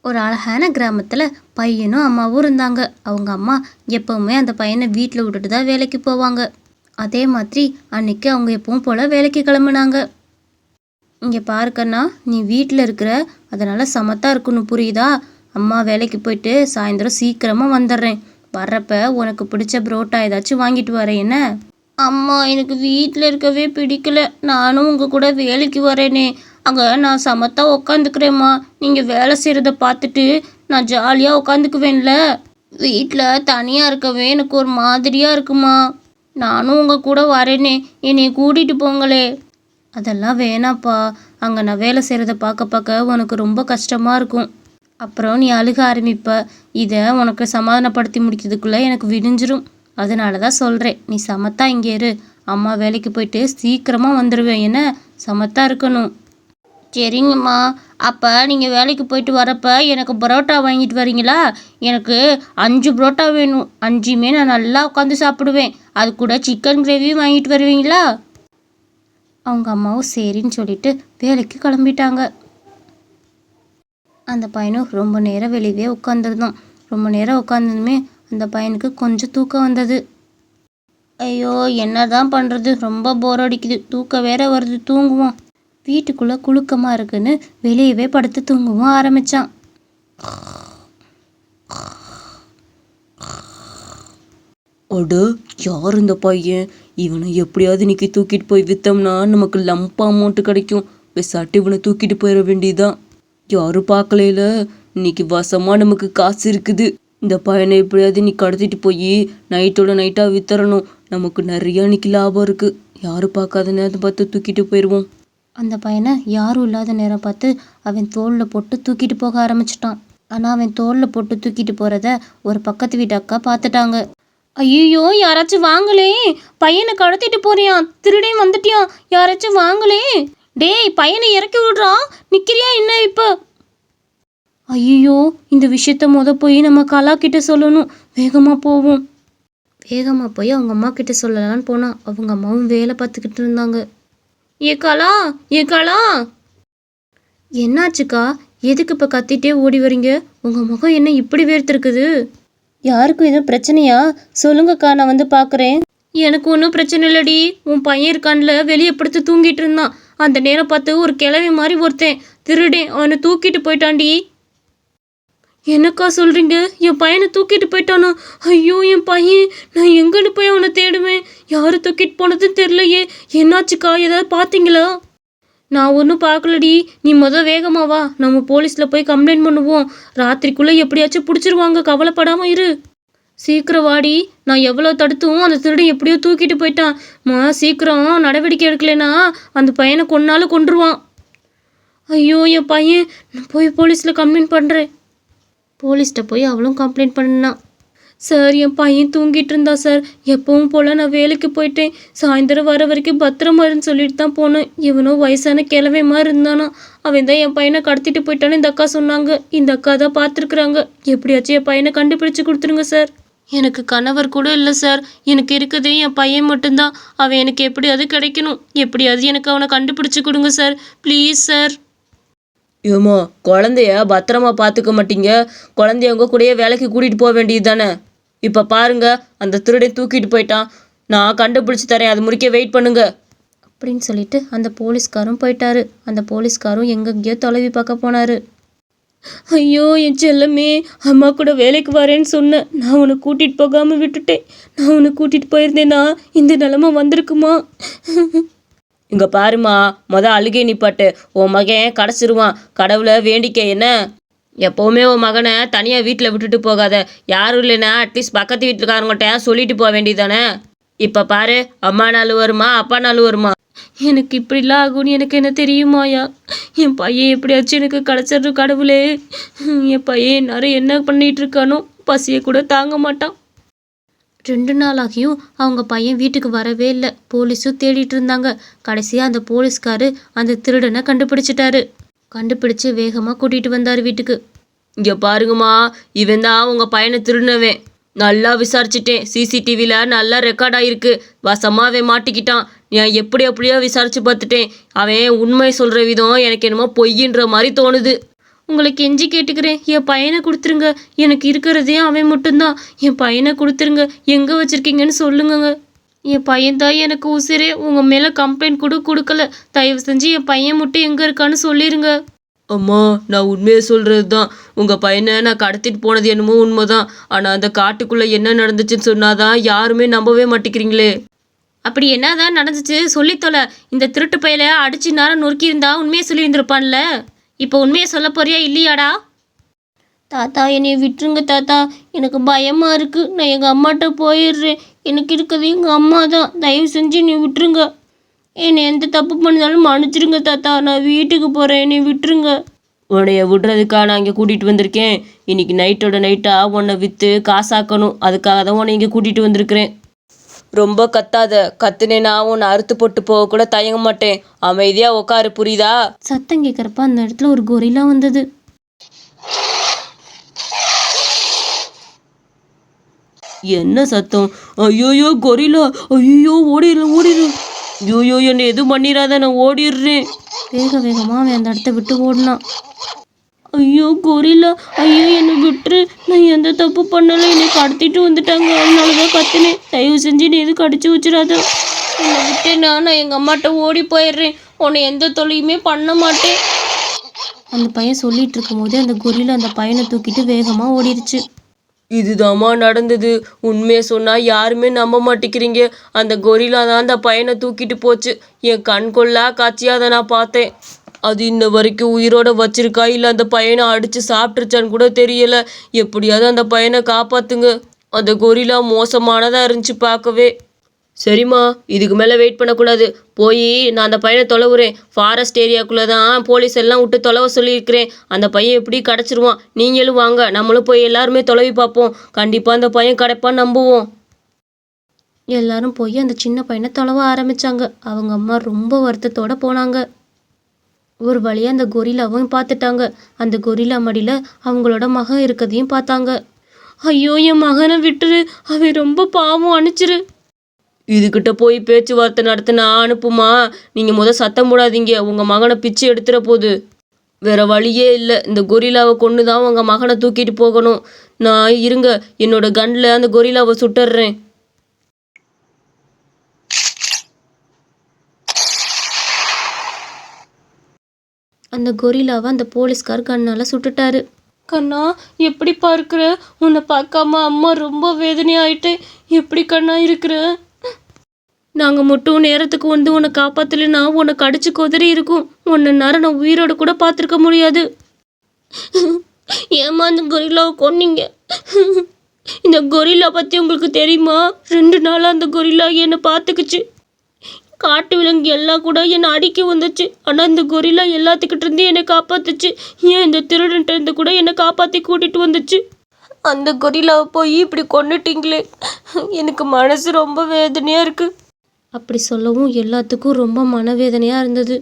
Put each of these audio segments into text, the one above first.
ஒரு அழகான கிராமத்தில் பையனும் அம்மாவும் இருந்தாங்க. அவங்க அம்மா எப்பவுமே அந்த பையனை வீட்டில் விட்டுட்டு தான் வேலைக்கு போவாங்க. அதே மாதிரி அன்னைக்கு அவங்க எப்பவும் போல் வேலைக்கு கிளம்புனாங்க. இங்கே பாருக்கண்ணா, நீ வீட்டில் இருக்கிற, அதனால் சமத்தா இருக்கணும், புரியுதா? அம்மா வேலைக்கு போயிட்டு சாயந்தரம் சீக்கிரமாக வந்துடுறேன். வர்றப்ப உனக்கு பிடிச்ச புரோட்டா ஏதாச்சும் வாங்கிட்டு வரேன் என்ன? அம்மா, எனக்கு வீட்டில் இருக்கவே பிடிக்கல. நானும் உங்கள் கூட வேலைக்கு வரேனே, அங்கே நான் சமத்தா உக்காந்துக்கிறேம்மா. நீங்கள் வேலை செய்கிறத பார்த்துட்டு நான் ஜாலியாக உக்காந்துக்குவேன்ல. வீட்டில் தனியாக இருக்கவே எனக்கு ஒரு மாதிரியாக இருக்குமா. நானும் உங்கள் கூட வரேனே, என்னை கூட்டிகிட்டு போங்களே. அதெல்லாம் வேணாப்பா. அங்கே நான் வேலை செய்கிறத பார்க்க பார்க்க உனக்கு ரொம்ப கஷ்டமாக இருக்கும். அப்புறம் நீ அழுக ஆரம்பிப்ப. இதை உனக்கு சமாதானப்படுத்தி முடிக்கிறதுக்குள்ளே எனக்கு விடிஞ்சிரும். அதனால தான் சொல்கிறேன், நீ சமத்தா இங்கே இரு. அம்மா வேலைக்கு போயிட்டு சீக்கிரமாக வந்துடுவேன் என்ன? சமத்தா இருக்கணும். சரிங்கம்மா. அப்போ நீங்கள் வேலைக்கு போயிட்டு வரப்ப எனக்கு பரோட்டா வாங்கிட்டு வரீங்களா? எனக்கு 5 பரோட்டா வேணும். 5மே நான் நல்லா உட்காந்து சாப்பிடுவேன். அது கூட சிக்கன் கிரேவியும் வாங்கிட்டு வருவீங்களா? அவங்க அம்மாவும் சரின்னு சொல்லிட்டு வேலைக்கு கிளம்பிட்டாங்க. அந்த பையனும் ரொம்ப நேரம் வெளியே உட்காந்துருந்தான். ரொம்ப நேரம் உட்காந்ததுமே அந்த பையனுக்கு கொஞ்சம் தூக்கம் வந்தது. ஐயோ, என்னதான் பண்ணுறது, ரொம்ப போர் அடிக்குது, தூக்கம் வேற வருது, தூங்குவோம். வீட்டுக்குள்ளே குலுக்கமாக இருக்குன்னு வெளியவே படுத்து தூங்கவும் ஆரம்பித்தான். அட, யார் இந்த பையன்? இவனை எப்படியாவது இன்னைக்கு தூக்கிட்டு போய் விற்றோம்னா நமக்கு லம்பா அமௌண்ட்டு கிடைக்கும். பெசாட்டு இவனை தூக்கிட்டு போயிட வேண்டியதுதான். யாரும் பார்க்கலையில, இன்னைக்கு வசமாக நமக்கு காசு இருக்குது. இந்த பையனை எப்படியாவது நீ கடத்திட்டு போய் நைட்டோட நைட்டாக வித்தரணும். நமக்கு நிறையா இன்னைக்கு லாபம் இருக்குது. யாரும் பார்க்காத நேரம் பார்த்து தூக்கிட்டு போயிடுவோம். அந்த பையனை யாரும் இல்லாத நேரம் பார்த்து அவன் தோளில் போட்டு தூக்கிட்டு போக ஆரம்பிச்சிட்டான். ஆனால் அவன் தோளில் போட்டு தூக்கிட்டு போகிறத ஒரு பக்கத்து வீட்டு அக்கா பார்த்துட்டாங்க. ஐயோ, யாராச்சும் வாங்களே, பையனை கடத்திட்டு போறியான், திருடே வந்துட்டியான், யாராச்சும் வாங்களே. டேய், பையனை இறக்கி விடுறா, நிற்கிறியா என்ன இப்போ? ஐயோ, இந்த விஷயத்த போய் நம்ம கலா கிட்ட சொல்லணும். வேகமாக போவோம். வேகமாக போய் அவங்க அம்மா கிட்ட சொல்லலான்னு போனால் அவங்க அம்மாவும் வேலை பார்த்துக்கிட்டு இருந்தாங்க. ஏ கலா, ஏ கலா. என்னாச்சுக்கா? எதுக்கு இப்போ கத்திட்டே ஓடி வரீங்க? உங்கள் முகம் என்ன இப்படி வேர்த்திருக்குது? யாருக்கும் எதுவும் பிரச்சனையா? சொல்லுங்கக்கா, நான் வந்து பார்க்குறேன். எனக்கு ஒன்றும் பிரச்சனை இல்லடி. உன் பையன் இருக்கான்ல, வெளியே படுத்து தூங்கிட்டு இருந்தான். அந்த நேரம் பார்த்து ஒரு கிழவி மாதிரி ஒருத்தன் திருடேன் அவனை தூக்கிட்டு போயிட்டான்டி. என்னக்கா சொல்கிறீங்க? என் பையனை தூக்கிட்டு போயிட்டானோ? ஐயோ, என் பையன், நான் எங்கன்னு போய் அவனை தேடுவேன்? யாரு தூக்கிட்டு போனதுன்னு தெரிலையே. என்னாச்சுக்கா, ஏதாவது பார்த்தீங்களா? நான் ஒன்றும் பார்க்கலடி. நீ வேகமாக வா, நம்ம போலீஸில் போய் கம்ப்ளைண்ட் பண்ணுவோம். ராத்திரிக்குள்ளே எப்படியாச்சும் பிடிச்சிருவாங்க, கவலைப்படாமல் இரு. சீக்கிரம் வாடி. நான் எவ்வளோ தடுத்தும் அந்த திருடன் எப்படியோ தூக்கிட்டு போயிட்டான். சீக்கிரம் நடவடிக்கை எடுக்கலைன்னா அந்த பையனை கொன்னாலும் கொன்றுவான். ஐயோ, என் பையன், நான் போய் போலீஸில் கம்ப்ளைண்ட் பண்ணுறேன். போலீஸ்கிட்ட போய் அவளும் கம்ப்ளைண்ட் பண்ணான். சார், என் பையன் தூங்கிட்டு இருந்தா சார். எப்பவும் போல் நான் வேலைக்கு போயிட்டேன். சாயந்தரம் வர வரைக்கும் பத்திரமா இருன்னு சொல்லிட்டு தான் போனேன். இவனோ வயசான கிழவை மாதிரி இருந்தானா. அவன் தான் என் பையனை கடத்திட்டு போயிட்டான்னு இந்த அக்கா சொன்னாங்க. இந்த அக்கா தான் பார்த்துருக்குறாங்க. எப்படியாச்சும் என் பையனை கண்டுபிடிச்சு கொடுத்துருங்க சார். எனக்கு கணவர் கூட இல்லை சார். எனக்கு இருக்குது என் பையன் மட்டும்தான். அவன் எனக்கு எப்படியாவது கிடைக்கணும். எப்படியாவது எனக்கு அவனை கண்டுபிடிச்சு கொடுங்க சார், ப்ளீஸ் சார். ஏமா, குழந்தைய பத்திரமா பார்த்துக்க மாட்டீங்க? குழந்தைய உங்க கூடயே வேலைக்கு கூட்டிகிட்டு போக வேண்டியது தானே? இப்போ பாருங்க, அந்த திருடை தூக்கிட்டு போயிட்டான். நான் கண்டுபிடிச்சி தரேன், அது முடிக்க வெயிட் பண்ணுங்க அப்படின்னு சொல்லிட்டு அந்த போலீஸ்காரும் போயிட்டாரு. அந்த போலீஸ்காரும் எங்கெங்கேயோ தொலைவி பார்க்க போனாரு. ஐயோ, என் செல்லமே, அம்மா கூட வேலைக்கு வரேன்னு சொன்னேன். நான் உன்னை கூட்டிகிட்டு போகாமல் விட்டுட்டேன். நான் உன்னை கூட்டிகிட்டு போயிருந்தேன்னா இந்த நிலமை வந்திருக்குமா? இங்கே பாருமா, அழுகை நிப்பாட்டு. உன் மகன் கிடச்சிருவான். கடவுளை வேண்டிக்க என்ன. எப்போவுமே உன் மகனை தனியாக வீட்டில் விட்டுட்டு போகாத. யாரும் இல்லைன்னா அட்லீஸ்ட் பக்கத்து வீட்டுக்காரங்கள்ட்ட சொல்லிட்டு போக வேண்டியதானே. இப்போ பாரு, அம்மா நாள் வருமா, அப்பா நாள் வருமா? எனக்கு இப்படிலாம் ஆகும்னு எனக்கு என்ன தெரியுமாயா? என் பையன் எப்படியாச்சும் எனக்கு கிடச்சிடுற கடவுளே. என் பையன் நேரம் என்ன பண்ணிட்டு இருக்கானோ, பசியை கூட தாங்க மாட்டான். 2 நாள் ஆகியும் அவங்க பையன் வீட்டுக்கு வரவே இல்லை. போலீஸும் தேடிட்டு இருந்தாங்க. கடைசியாக அந்த போலீஸ்காரு அந்த திருடனை கண்டுபிடிச்சிட்டாரு. கண்டுபிடிச்சு வேகமாக கூட்டிகிட்டு வந்தார் வீட்டுக்கு. இங்கே பாருங்கம்மா, இவன் தான் உங்கள் பையனை திருடினவன். நல்லா விசாரிச்சிட்டேன். சிசிடிவியில் நல்லா ரெக்கார்ட் ஆகிருக்கு. வசமாக அவன் மாட்டிக்கிட்டான். நான் எப்படியோ விசாரித்து பார்த்துட்டேன். அவன் உண்மை சொல்கிற விதம் எனக்கு என்னமோ பொய்யின்ற மாதிரி தோணுது. உங்களை கெஞ்சி கேட்டுக்கிறேன், என் பையனை கொடுத்துருங்க. எனக்கு இருக்கிறதே அவன் மட்டும்தான். என் பையனை கொடுத்துருங்க. எங்கே வச்சுருக்கீங்கன்னு சொல்லுங்கங்க. என் பையன் தான் எனக்கு உசிரே. உங்கள் மேலே கம்ப்ளைண்ட் கூட கொடுக்கல. தயவு செஞ்சு என் பையன் மட்டும் எங்கே இருக்கான்னு சொல்லிடுங்க. அம்மா, நான் உண்மையை சொல்கிறது தான். உங்கள் பையனை நான் கடத்திட்டு போனது என்னமோ உண்மைதான். ஆனால் அந்த காட்டுக்குள்ளே என்ன நடந்துச்சுன்னு சொன்னாதான் யாருமே நம்பவே மாட்டேங்கிறீங்களே. அப்படி என்னதான் நடந்துச்சு சொல்லித்தொலை. இந்த திருட்டு பையலை அடிச்சு நேரம் நொறுக்கியிருந்தா உண்மையை சொல்லியிருந்திருப்பான்ல. இப்போ உண்மையை சொல்ல போறியா இல்லையாடா? தாத்தா என்னை விட்டுருங்க தாத்தா, எனக்கு பயமாக இருக்குது. நான் எங்கள் அம்மாட்ட போயிடுறேன். எனக்கு இருக்கிறது எங்கள் அம்மா தான். தயவு செஞ்சு நீ விட்டுருங்க. என்னை எந்த தப்பு பண்ணாலும் மன்னிச்சிருங்க தாத்தா. நான் வீட்டுக்கு போகிறேன், என்னை விட்டுருங்க. உன்னைய விடுறதுக்காக நான் இங்கே கூட்டிகிட்டு வந்திருக்கேன். இன்னைக்கு நைட்டோட நைட்டாக உன்னை விற்று காசாக்கணும். அதுக்காக தான் உன்னை இங்கே கூட்டிகிட்டு வந்திருக்கிறேன். ரொம்ப கத்தாத. கத்துனேன்னா உன்னை அறுத்து போட்டு போக கூட தயங்க மாட்டேன். அமைதியாக உட்காரு, புரியுதா? சத்தம் கேட்குறப்ப அந்த இடத்துல ஒரு கொரிலா வந்தது. என்ன சத்தம்? ஐயோயோ கொரிலா! ஐயோ ஓடிடு! ஐயோயோ என்னை எதுவும் பண்ணிடாத, நான் ஓடிடுறேன். வேக வேகமாக அவன் அந்த இடத்த விட்டு ஓடினான். ஐயோ கொரிலா, ஐயோ என்னை விட்டுரு. நான் எந்த தப்பு பண்ணலை. என்னை கடத்திட்டு வந்துட்டாங்க. அதனால தான் கத்துனேன். தயவு செஞ்சு நீ எதுவும் கடிச்சு வச்சிடாத. என்னை விட்டேன்னா நான் எங்கள் அம்மாட்ட ஓடி போயிடுறேன். உன்னை எந்த தொல்லையுமே பண்ண மாட்டேன். அந்த பையன் சொல்லிட்டு இருக்கும் போதே அந்த கொரிலா அந்த பையனை தூக்கிட்டு வேகமாக ஓடிடுச்சு. இதுதாம்மா நடந்தது. உண்மையை சொன்னால் யாருமே நம்ப மாட்டேங்கிறீங்க. அந்த கொரிலா தான் அந்த பையனை தூக்கிட்டு போச்சு. என் கண் கொள்ளா காட்சியாக அதை நான் பார்த்தேன். அது இன்ன வரைக்கும் உயிரோட வச்சிருக்கா இல்லை அந்த பையனை அடித்து சாப்பிட்டுருச்சான்னு கூட தெரியல. எப்படியாவது அந்த பையனை காப்பாற்றுங்க. அந்த கொரிலா மோசமானதாக இருந்துச்சு பார்க்கவே. சரிம்மா, இதுக்கு மேலே வெயிட் பண்ணக்கூடாது. போய் நான் அந்த பையனை தொலைவுறேன். ஃபாரஸ்ட் ஏரியாக்குள்ளே தான் போலீஸ் எல்லாம் விட்டு தொலைவ சொல்லியிருக்கிறேன். அந்த பையன் எப்படி கிடச்சிருவான். நீங்களும் வாங்க, நம்மளும் போய் எல்லாருமே தொலைவி பார்ப்போம். கண்டிப்பாக அந்த பையன் கிடைப்பான்னு நம்புவோம். எல்லாரும் போய் அந்த சின்ன பையனை தொலைவ ஆரம்பித்தாங்க. அவங்க அம்மா ரொம்ப வருத்தத்தோடு போனாங்க. ஒரு வழியாக அந்த கொரிலாவும் பார்த்துட்டாங்க. அந்த கொரிலா மடியில் அவங்களோட மகன் இருக்கதையும் பார்த்தாங்க. ஐயோ என் மகனை விட்டுரு, அவன் ரொம்ப பாவம், அனுப்பிச்சிரு. இதுகிட்ட போய் பேச்சுவார்த்தை நடத்தினா அனுப்புமா? நீங்கள் சத்தம் போடாதீங்க. உங்கள் மகனை பிச்சு எடுத்துகிற போது. வேற வழியே இல்லை. இந்த கொரிலாவை கொண்டு தான் உங்கள் மகனை தூக்கிட்டு போகணும். நான் இருங்க, என்னோட கன்னில் அந்த கொரிலாவை சுட்டுறேன். அந்த கொரிலாவை அந்த போலீஸ்கார் கண்ணால் சுட்டுட்டாரு. கண்ணா எப்படி பார்க்குற? உன்னை பார்க்காம அம்மா ரொம்ப வேதனையாயிட்டேன். எப்படி கண்ணா இருக்கிற? நாங்கள் மட்டும் நேரத்துக்கு வந்து உன்னை காப்பாற்றலைன்னா உன்னை கடிச்சு கொதறி இருக்கும். உன்னை நேரம் நான் உயிரோடு கூட பார்த்துருக்க முடியாது. ஏம்மா அந்த கொரிலாவை கொன்னீங்க? இந்த கொரிலா பற்றி உங்களுக்கு தெரியுமா? 2 நாளாக அந்த கொரிலா என்னை பார்த்துக்குச்சு. காட்டு விலங்கு எல்லாம் கூட என்னை அடிக்க வந்துச்சு. ஆனால் இந்த கொரிலா எல்லாத்துக்கிட்ட இருந்து என்னை காப்பாத்துச்சு. ஏன் இந்த திருடன்ட்ட இருந்து கூட என்னை காப்பாற்றி கூட்டிகிட்டு வந்துச்சு. அந்த கொரிலாவை போய் இப்படி கொண்டுட்டீங்களே, எனக்கு மனசு ரொம்ப வேதனையாக இருக்குது. அப்படி சொல்லவும் எல்லாத்துக்கும் ரொம்ப மனவேதனையாக இருந்தது.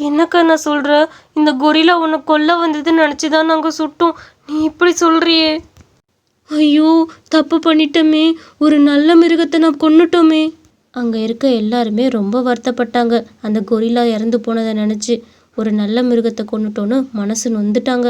என்னக்கா நான் சொல்கிறேன், இந்த கொரிலா உன்னை கொல்ல வந்ததுன்னு நினச்சி தான் நாங்கள் சுட்டோம். நீ இப்படி சொல்கிறியே. ஐயோ தப்பு பண்ணிட்டோமே, ஒரு நல்ல மிருகத்தை நான் கொன்னுட்டோமே. அங்கே இருக்க எல்லாருமே ரொம்ப வருத்தப்பட்டாங்க. அந்த கொரிலா இறந்து போனதை நினச்சி ஒரு நல்ல மிருகத்தை கொன்னுட்டோன்னு மனசு நொந்துட்டாங்க.